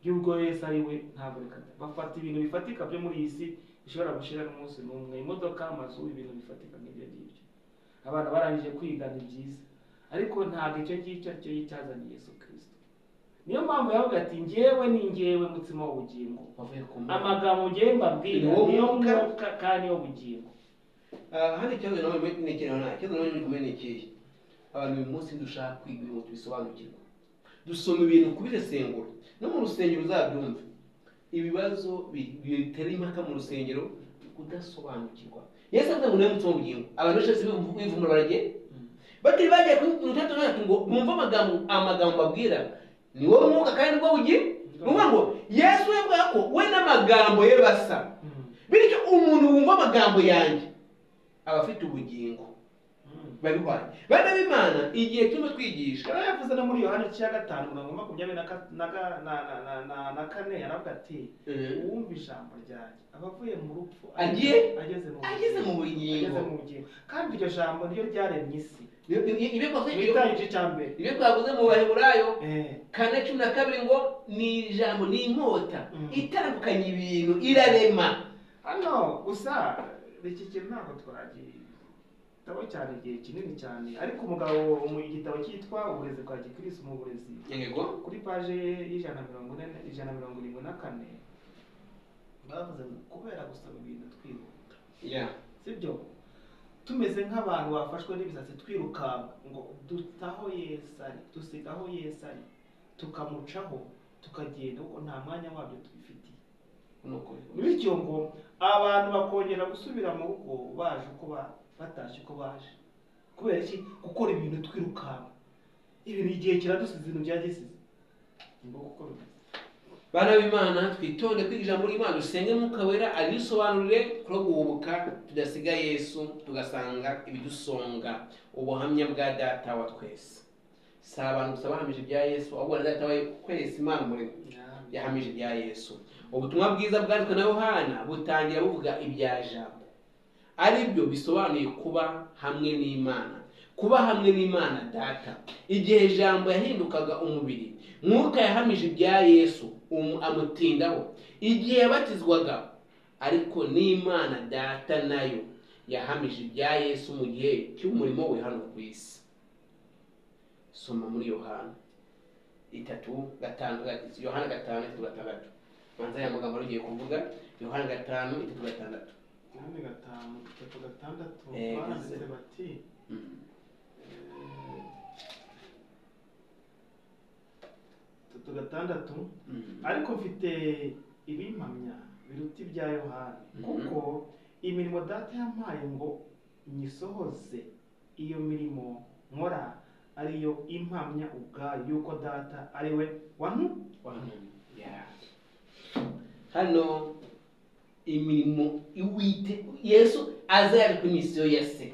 Speaker 2: by'ubwo Yesu ari we ntabwo bafata ibintu bifatika byo muri iyi si bishobora gushira n'umunsi n'umwe imodoka amazu ibintu bifatika nk'ibyo ngibyo abana barangije kwiga ni byiza ariko ntabwo icyo ngicyo aricyo yicyazanye Yesu Kristo niyo mpamvu yavuga ati njyewe ni njyewe mutsima w'ubugingo amagambo njyewe mbabwira niyo mwuka kandi w'ubugingo
Speaker 1: hano ikibazo nawe ntekereza nta ikibazo nawe gikomeye ni ikihe abantu uyu munsi dushaka kwiga ibintu tubisobanukirwa dusoma ibintu kubisesengura no mu rusengero uzabyumva ibibazo bitera impaka mu rusengero kudasobanukirwa Yesu avuga ngo niwe mutsima w'ubugingo abantu benshi bivumura baragiye batari bagiye ku rutatu ngo bumve amagambo babwira ni wowe mwuka kandi bwo bugira nuvuga ngo Yesu yavuga ko we n'amagambo ye basa bityo umuntu wumva amagambo yanjye aba afite ubugingo babihwanye bana b'Imana igihe cyo twigisha
Speaker 2: yavuze no muri Yohana 5:24 yaravuga ati uwumva ijambo ryanjye abavuye mu rupfu ageze mu bugingo kandi iryo jambo niryo ryaremye isi ibyo
Speaker 1: twavuze mu Baheburayo 4:12 ngo ni ijambo ni inkota itandukanye ibintu irarema
Speaker 2: hano gusa iki kintu ntabwo twagiye tabo cyane igihe kinini cyane ariko umugabo mu gitabo cyitwa uburezi bwa Gikristo mu burezi
Speaker 1: yego
Speaker 2: kuri page y'174 bavuze kubera gusaba ibintu twihuta sibyo tumeze nk'abantu bafashwe n'ibisatsi twiruka ngo dutaho dusigaho Yesu ari tukamucaho tukagenda kuko nta mwanya wabyo tubifitiye bityo ngo abantu bakongera gusubira mu rugo baje uko batashye uko baje kubera iki gukora ibintu twirukanka ibintu igihe kiradusize ibintu byagisize ngo gukora
Speaker 1: bana b'Imana twitonde kwiga ijambo ry'Imana dusenge Mwuka Wera arisobanurire kuri guhubuka tudasiga Yesu tugasanga ibidusonga ubuhamya bwa data wa twese si abantu gusa bahamije ibya Yesu ahubwo na data wa twese Imana muri yahamije ibya Yesu ubutumwa bwiza bwanditswe na Yohana butangira buvuga ibya jambo aribyo bisobanuye kuba hamwe n'Imana kuba hamwe n'Imana data igihe jambo yahindukaga umubiri Mwuka yahamije ibya Yesu amutindaho igihe yabatizwaga ariko n'Imana data nayo yahamije ibya Yesu mu gihe cy'umurimo we hano ku isi soma muri Yohana 3:5 Yohana 5:6 manza ya magambo rugiye kuvuga Yohana 5:6
Speaker 2: banditse bati tugatandatu ariko mfite ibimpamya biruta ibya Yohana kuko imirimo data yampaye ngo nyisohoze iyo mirimo nkora ariyo impamya ubwayo yuko data ari we
Speaker 1: hano imirimo iwite Yesu azari ku misiyo ya se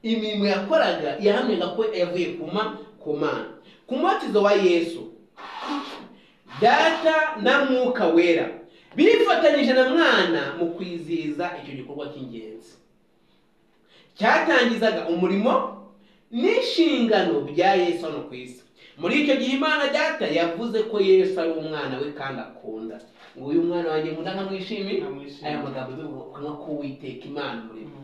Speaker 1: imirimo yakoraga yahamyaga ko yavuye ku Mana ku mubatizo wa Yesu data na Mwuka Wera bifatanyije na Mwana mu kwizihiza icyo gikorwa cy'ingenzi cyatangizaga umurimo n'inshingano bya Yesu hano ku isi muri icyo gihe Imana data yavuze ko Yesu ari umwana we kandi akunda ngo uyu mwana wanjye nkunda nkamwishimira, aya magambo bivuga ko Uwiteka Imana umurimo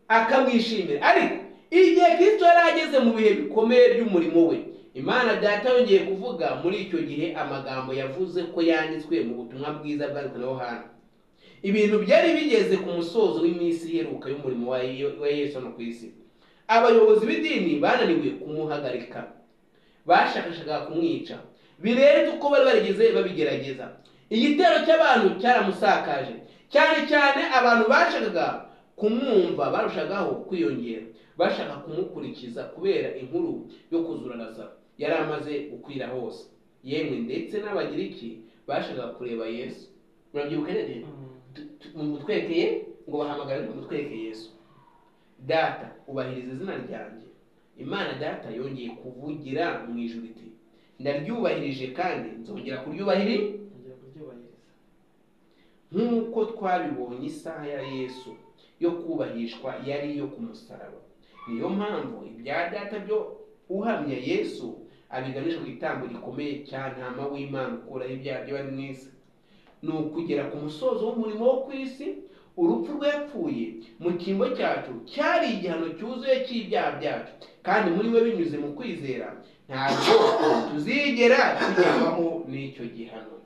Speaker 1: akamwishimira. Ariko igihe Kristo yari ageze mu bihe bikomeye by'umurimo we, Imana Data yongeye kuvuga muri icyo gihe amagambo yavuze ko yanditswe mu butumwa bwiza bwanditswe na Yohana. Ibintu byari bigeze ku musozo w'iminsi iheruka y'umurimo wa Yesu hano ku isi. Abayobozi b'idini bananiwe kumuhagarika, bashakashaga kumwica birenze uko bari barigeze babigerageza. Igitero cy'abantu cyaramusakaje, cyane cyane abantu bashakaga kumwumva barushagaho kwiyongera, bashaka kumukurikiza kubera inkuru yo kuzura Lazaro yari amaze gukwira hose. Yemwe ndetse n'Abagiriki bashakaga kureba Yesu. Murabyibuka neza? Mutwekeye ngo bahamagare mutweke Yesu. Data ubahiriza izina ryanjye. Imana Data yongeye kuvugira mu ijuru iti ndaryubahirije kandi nzongera kuryubahiriza. Nk'uko twabibonye isaha ya Yesu yo kubahishwa yari iyo ku musaraba, niyo mpamvu ibya Data byo uhamya Yesu abiganisha ku gitambo gikomeye cya ntama w'Imana ukuraho ibyaha by'abari mu isi. Ni ukugera ku musozo w'umurimo wo ku isi. Urupfu rwe yapfuye mu cyimbo cyacu cyari igihano cyuzuye cy'ibyaha byacu, kandi muri we binyuze mu kwizera ntabwo tuzigera tujyaho n'icyo gihano.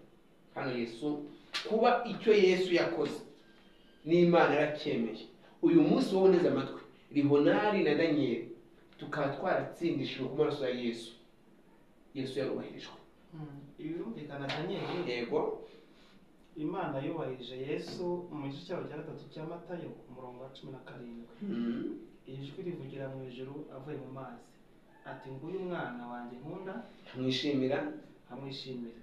Speaker 1: Hano Yesu, kuba icyo Yesu yakoze n'Imana yaracyemeye. Uyu munsi wowe neza amatwi, Rihonari na Daniel tukaba twaratsindishijwe ku maraso ya Yesu. Yesu yarubahirijwe.
Speaker 2: Birumvikana Daniel,
Speaker 1: yego,
Speaker 2: Imana yubahirije Yesu mu gice cyaho cya 3 cya Matayo ku murongo wa 17. Ijwi rivugira mu ijuru avuye mu mazi ati nguyu umwana wanjye nkunda amwishimira.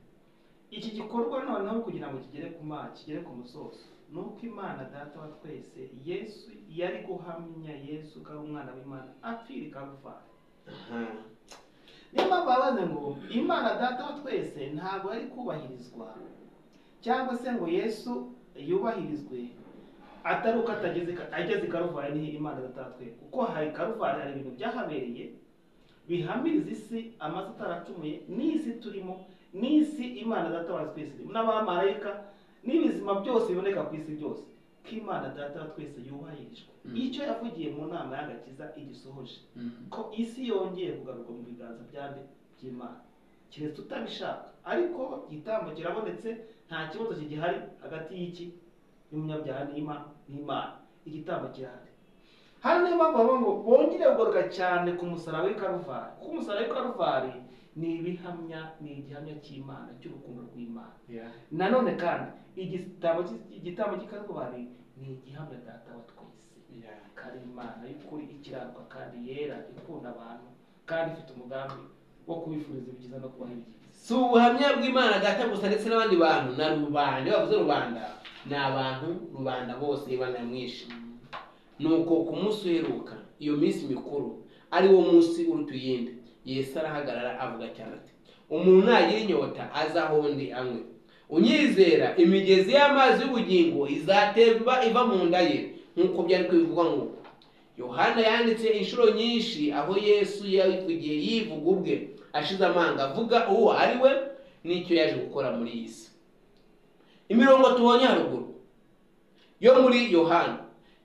Speaker 2: Iki gikorwa noneho kugira ngo kigere ku musozo, nuko Imana Data wa twese Yesu yari guhamya Yesu ko ari umwana w'Imana apfira i Kalvari. Niyo mpamvu babaze ngo Imana Data wa twese ntabwo ari kubahirizwa cyangwa se ngo Yesu yubahirizwe atari uko ageze i Kalvari. Ni Imana Data wa twese, kuko hari Kalvari hari ibintu byahabereye bihamiriza isi amaze ataracumuye n'isi turimo, n'isi Imana Data wa twese n'abamarayika n'ibizima byose biboneka ku isi byose, ko Imana Data wa twese yubahirijwe. Icyo yavugiye mu nama y'agakiza igisohoje, ko isi yongeye kugaruka mu biganza by'Imana, kiretse tutabishaka. Ariko igitambo kirabonetse, nta kibazo kigihari hagati y'iki y'umunyabyaha n'Imana. Igitambo kirahari. Hano niyo mpamvu bavuga ngo bongere kugaruka cyane ku musaraba w'i Kalvari, kuko umusaraba w'i Kalvari ni igihamya cy'Imana, cy'urukundo rw'Imana. Nanone kandi igitambo cy'i Kalvari ni igihamya Data wa twese, kari Imana y'ukuri ikiranuka kandi yera, ikunda abantu kandi ifite umugambi wo kubifuriza ibyiza no kubaha ibyiza.
Speaker 1: Si ubuhamya bw'Imana Data gusa, ndetse n'abandi bantu na rubanda. Iyo bavuze rubanda, ni abantu rubanda bose banamwishe. Nuko ku munsi uheruka, iyo minsi mikuru ari wo munsi uruta iyindi, Yesu arahagarara avuga cyane ati umuntu nagira inyota azaho undi anywe. Unyizera imigezi y'amazi y'ubugingo izatemba iva mu nda ye, nk'uko byari kwivugwa nk'uko Yohana yanditse inshuro nyinshi, aho Yesu yavugiye yivuga ubwe ashize amanga, avuga uwo ari we n'icyo yaje gukora muri iyi si. Imirongo tubonye haruguru yo muri Yohana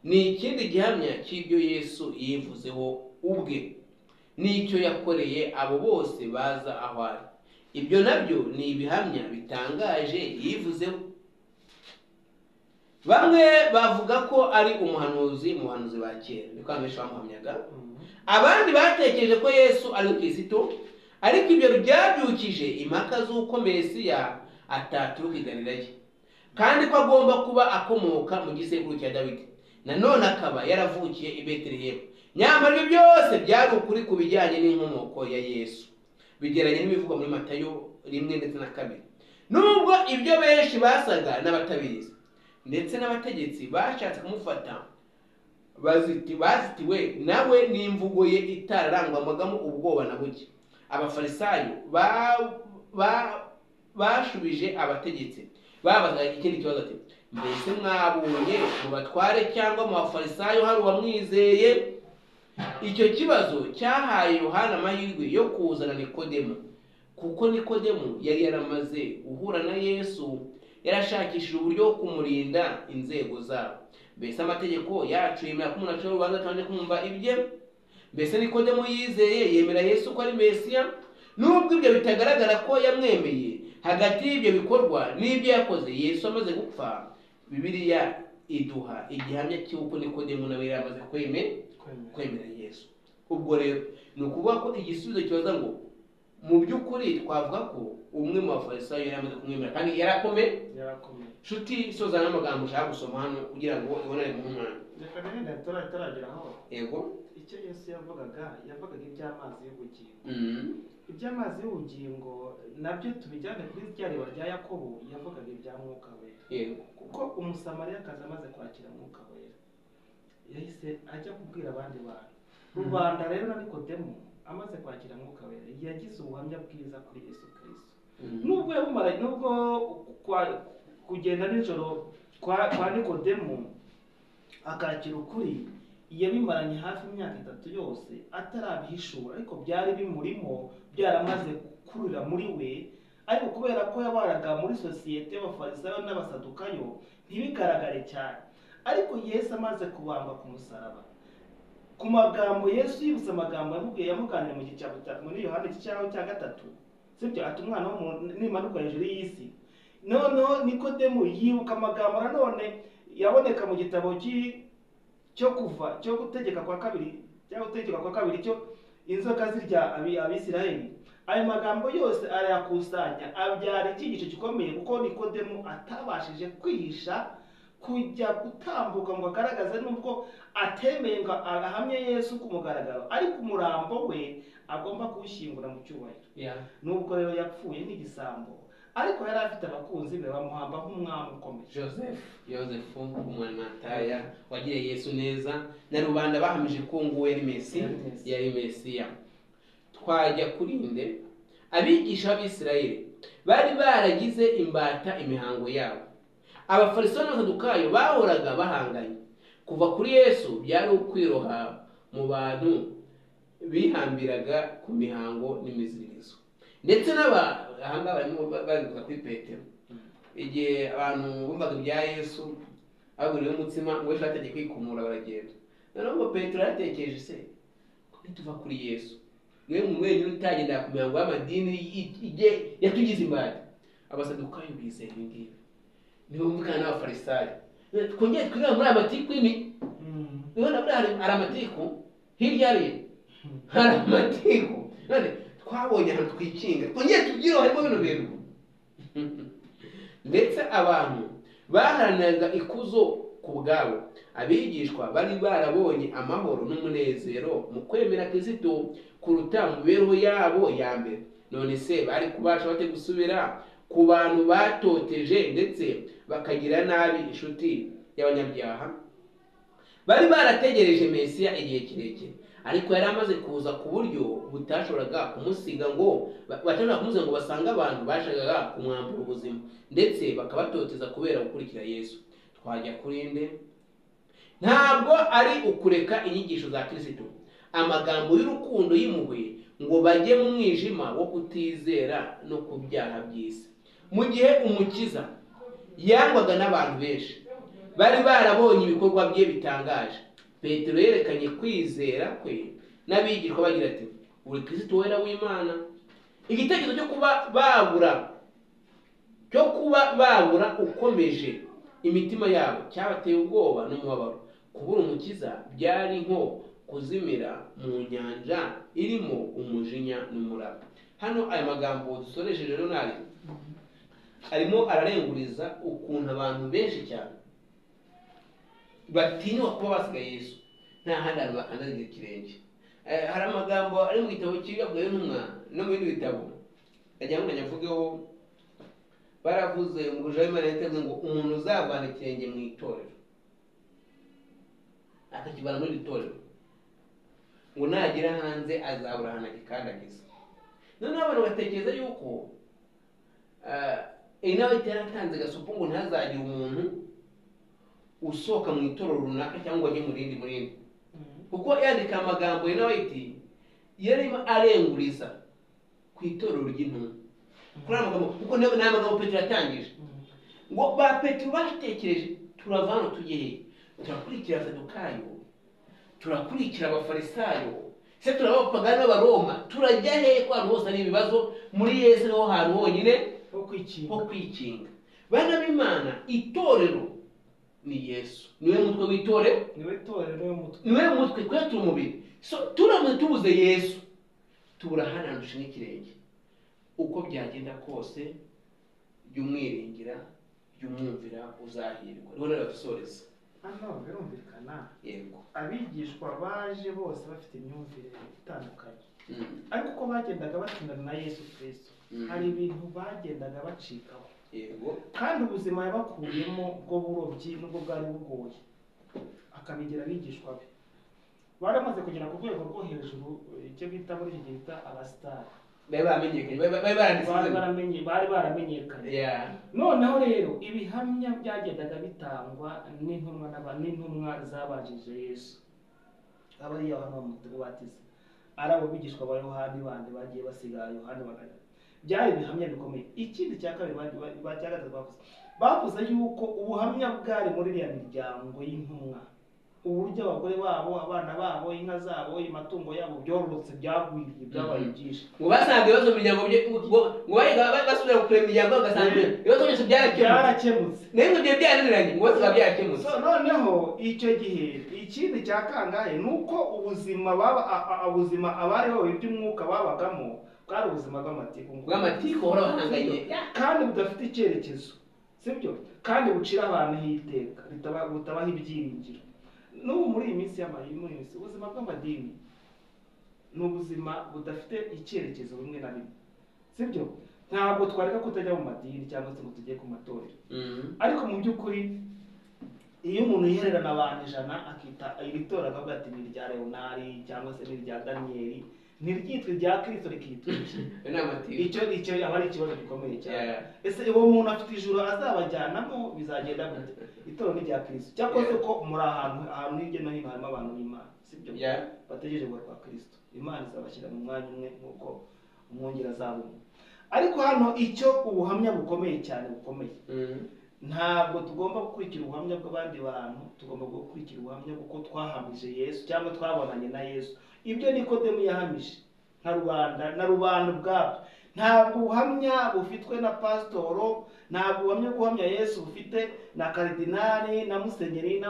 Speaker 1: ni ikindi gihamya cy'ibyo Yesu yivuzeho ubwe n'icyo yakoreye abo bose baza aho ari. Ibyo nabyo ni ibihamya bitangaje yivuzeho. Bamwe bavuga ko ari umuhanuzi ba kera, niko abenshi bamuhamyaga. Abandi batekereje ko Yesu ari Kristo, ariko ibyo byabyukije impaka z'uko Mesiya ataturuka i Galilaya, kandi ko agomba kuba akomoka mu gisekuru cya Dawidi, nanone akaba yaravukiye i Betelehemu. Nyamara ibyo byose byari ukuri ku bijyanye n'inkomoko ya Yesu, bigeranye n'ibivugwa muri Matayo 1 ndetse na 2. Nubwo ibyo benshi basaga n'abatabizi, ndetse n'abategetsi bashatse kumufata bazitiwe nawe n'imvugo ye itararangwamagamo ubwoba na buke. Abafarisayo bashubije abategetsi babazaga ikindi kibazo ati mbese mwabonye mu batware cyangwa mu bafarisayo hari uwamwizeye? Icyo kibazo cyahaye Yohana amahirwe yo kuzana Nikodemo kuko Nikodemu yari yaramaze guhura na Yesu, yarashakishije uburyo bwo kumurinda inzego zabo. Mbese amategeko yacu yemera ko umuntu acira urubanza cyane kumva ibye? Mbese Nikodemu yizeye yemera Yesu ko ari Mesiya? Nubwo ibyo bitagaragara ko yamwemeye, hagati y'ibyo bikorwa n'ibyo yakoze Yesu amaze gupfa, Bibiliya iduha igihamya cy'uko Nikodemu nawe yari amaze kwemera Yesu. Ubwo rero ni ukuvuga ko igisubizo kibaza ngo mu by'ukuri twavuga ko umwe mu bafarisayo yari amaze kumwemera kandi yarakomeye. Nshuti isoza n'amagambo ushaka gusoma hano kugira ngo ibonere mu mwana.
Speaker 2: Reka nene turageraho.
Speaker 1: Yego.
Speaker 2: Icyo Yesu yavugaga iby'amazi y'ubugingo. Iby'amazi y'ubugingo nabyo tubijyane kuri rya riba rya Yakobo, yavugaga ibya Mwuka Wera.
Speaker 1: Yego.
Speaker 2: Kuko umusamariyakazi amaze kwakira Mwuka Wera, yahise ajya kubwira abandi bantu. Rubanda rero na Nikodemu amaze kwakira Mwuka Wera yagize ubuhamya bwiza kuri Yesu Kristo. Nubwo yabumara, nubwo kugenda nijoro kwa Nikodemu akakira ukuri, yabimaranye hafi imyaka 3 yose atarabihishura, ariko byari bimurimo, byaramaze gukurira muri we. Ariko kubera ko yabaraga muri sosiyete y'abafarisayo n'abasadukayo, ntibigaragare cyane. Ariko Yesu amaze kubamba ku musaraba, ku magambo Yesu yibutsa amagambo yamubwiye, yamuganira mu gice muri Yohana cyaho cya 3, sibyo? Ati umwana w'umuntu nimanuka hejuru y'isi. Noneho Nikodemu yibuka amagambo nanone yaboneka mu gitabo cyo kuva, cyo gutegeka kwa kabiri, cyo inzoka zirya abisiraheli. Ayo magambo yose arayakusanya, abyara icyigisho gikomeye, kuko Nikodemu atabashije kwihisha kujya gutambuka ngo agaragaze, nubwo atemeye ngo ahamye Yesu ku mugaragaro, ariko umurambo we agomba kuwushyingura mu cyubahiro. Nubwo rero yapfuye n'igisambo, ariko yari afite abakunzi be bamuhamba nk'umwami ukomeye.
Speaker 1: Yosefu umwanamataya wagiriye Yesu neza, na rubanda bahamije ko nguwe yari Mesiya. Twajya kurinde abigisha b'Abisirayeli bari baragize imbata imihango yabo. Abafarisayo n'abasadukayo bahoraga bahanganye. Kuva kuri Yesu byari ukwiroha mu bantu bihambiraga ku mihango n'imiziririzo. Ndetse n'abahanga barimo bariguza kuri Petero, igihe abantu bumvaga ibya Yesu aburiwe umutsima ngo Yesu ategeke kwikumura baragenda. Noneho Petero yaratekereje, se ko nituva kuri Yesu niwe mu wenyine utagendera ku mihango y'amadini yatugize imbata. Abasadukayo bizera ibi ngibi, ntibumvikana n'abafarisayo. Twongere twireba muri aya matiku nibona buri hari amatiku hirya ye, hari amatiku. None twabonye ahantu twikinga, twongere tubyireho harimo bino bintu. Ndetse abantu baharaniraga ikuzo ku bwabo. Abigishwa bari barabonye amahoro n'umunezero mu kwemera Kristo kuruta mu mibereho yabo ya mbere. None se bari kubasha bate gusubira ku bantu batoteje ndetse bakagira nabi inshuti y'abanyabyaha? Bari barategereje Mesiya igihe kirekire, ariko yari amaze kuza ku buryo butashoboraga kumusiga ngo basange abantu bashakaga kumwambura ubuzima ndetse bakabatoteza kubera gukurikira Yesu. Twajya kurinde ntabwo ari ukureka inyigisho za Kristo, amagambo y'urukundo y'impuhwe ngo bajye mu mwijima wo kutizera no ku byaha by'isi. Mu gihe Umukiza yangwaga n'abantu benshi bari barabonye ibikorwa bye bitangaje, Petero yerekanye kwizera kwe n'abigishwa bagira ati, uri Kristo wera w'Imana. Igitekerezo cyo kuba babura ukomeje imitima yabo cyabateye ubwoba n'umubabaro. Kubura Umukiza byari nko kuzimira mu nyanja irimo umujinya n'umuraba. Hano aya magambo dusoresheje rero arimo ararenguriza ukuntu abantu benshi cyane batinywa kuba basigaye Yesu, nta handi hantu bakandagira ikirenge. Hari amagambo ari mu gitabo cy'ibyavuye n'umwa no mu bindi bitabo ajya ngo nyavugeho. Baravuze umuguje w'Imana yateguye ngo umuntu uzavana ikirenge mu itorero akakibana muri itorero ngo nagira hanze azabura ahantu agikandagiza. Noneho abantu batekereza yuko nawe yaratanze gasupu ngo ntazagire umuntu usohoka mu itorero runaka cyangwa ajye mu rindi, kuko yandika amagambo nawe iti yarimo arenguriza ku itorero ry'intumwa kuri aya magambo kuko ni amagambo Petero yatangije ngo ba Petero batekereje turava hano tujye he turakurikira Sadukayo turakurikira abafarisayo se turaba abapagani b'abaroma turajya he ko ahantu hose ari ibibazo muri Yesu niho hantu honyine ho kwikinga bana b'Imana itorero ni Yesu niwe mutwe w'itorero niwe mutwe kwe turi umubiri so turamutse tubuze Yesu tubura hano dushinga ikirenge uko byagenda kose by'umwiringira by'umwumvira uzahirwa rero riradusoreza
Speaker 2: hano birumvikana
Speaker 1: yego
Speaker 2: abigishwa baje bose bafite imyumvire itandukanye ariko uko bagendaga batindana na Yesu Kristo hari ibintu bagendaga bacikaho
Speaker 1: yego
Speaker 2: kandi ubuzima yabakuyemo bwo burobyi nubwo bwari bugoye akabigira abigishwa be baramaze kugera ku rwego rwo hejuru icyo bita muri iki gihe bita abasitari bari baramenyekanye noneho rero ibihamya byagendaga bitangwa n'intumwa zabajije Yesu abariya hano mu tubatiza ari abo bigishwa ba Yohani bandi bagiye basiga Yohani bagana byari ibihamya bikomeye ikindi cya kabiri bavuze yuko ubuhamya bwari muri iriya miryango y'intumwa uburyo abagore babo abana babo inka zabo amatungo yabo byororotse byagwiriye byabaye byinshi
Speaker 1: ngo basange ibibazo mu miryango ngo basubira kureba imiryango bagasanga ibibazo byose byarakemutse n'ibyo byo byaraniranye ngo bose byarakemutse
Speaker 2: noneho icyo gihe ikindi cya kangahe nuko ubuzima abari bo iby'umwuka babagamo bwari ubuzima
Speaker 1: bw'amatiku bahanganye
Speaker 2: kandi budafite icyerekezo sibyo kandi bucira abantu hiteka butabaho ibyiringiro n'ubu muri iyi minsi ubuzima bw'amadini ni ubuzima budafite icyerekezo bimwe na bimwe sibyo ntabwo twareka kutajya mu madini cyangwa se ngo tujye ku matorero ariko mu by'ukuri iyo umuntu yihererana abantu 100 akita iri tora akavuga ati ni irya Leonari cyangwa se ni irya Daniyeli ntiryitwe rya Kristo rikitwa icyo aba ari ikibazo gikomeye cyane ese uwo muntu afite ijuru azabajyanamo bizagenda gute itorero ni rya Kristo cyakoze ko muri ahantu hirya no hino harimo abantu b'Imana sibyo bategereje kwa Kristo Imana izabashyira mu mwanya umwe nk'uko umwongera azabona ariko hano icyo ubuhamya bukomeye cyane bukomeye ntabwo tugomba gukurikira ubuhamya bw'abandi bantu tugomba gukurikira ubuhamya kuko twahamije Yesu cyangwa twabonanye na Yesu ibyo Nikodemu yahamije nka rubanda ubwabyo ntabwo ubuhamya bufitwe na pasitoro ntabwo ubuhamya guhamya Yesu bufite na karidinali na musenyeri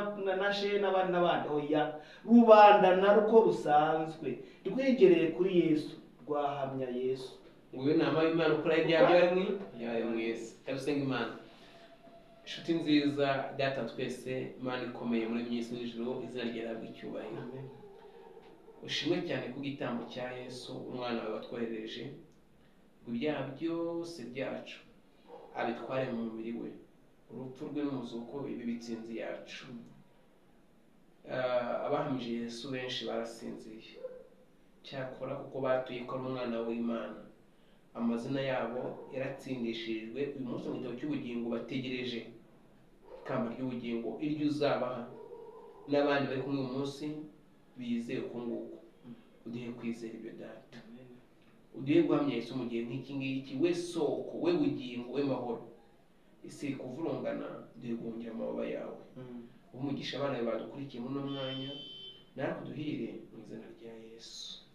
Speaker 2: na shehe n'abandi oya rubanda narwo rusanzwe rwegereye kuri Yesu rwahamya Yesu
Speaker 1: uyu nama y'Imana ukora ibyawe mwese tarusenga Imana inshuti nziza data twese Imana ikomeye muri myinshi n'ijuru izina ryawe icyubahiro ushimwe cyane ku gitambo cya Yesu umwana wawe watwohereje ibyaha byose byacu abitware mu mubiri we urupfu rwe n'umuzuko ibi bitsinzi yacu abahamije Yesu benshi barasinziye cyakora kuko batuye ko ari umwana w'Imana amazina yabo yaratsindishirijwe uyu munsi mu gitabo cy'ubugingo bategereje ikamba ry'ubugingo iryo uzabaha n'abandi bari kumwe uyu munsi bizeye uko nguko uduhe kwizera ibyo data uduhe guhamya Yesu mu gihe nk'iki ngiki we soko we bugingo we mahoro isi kuvurungana duhe guhungira amababa yawe umugisha abana badukurikiye muri uno mwanya natwe duhire mu izina rya Yesu.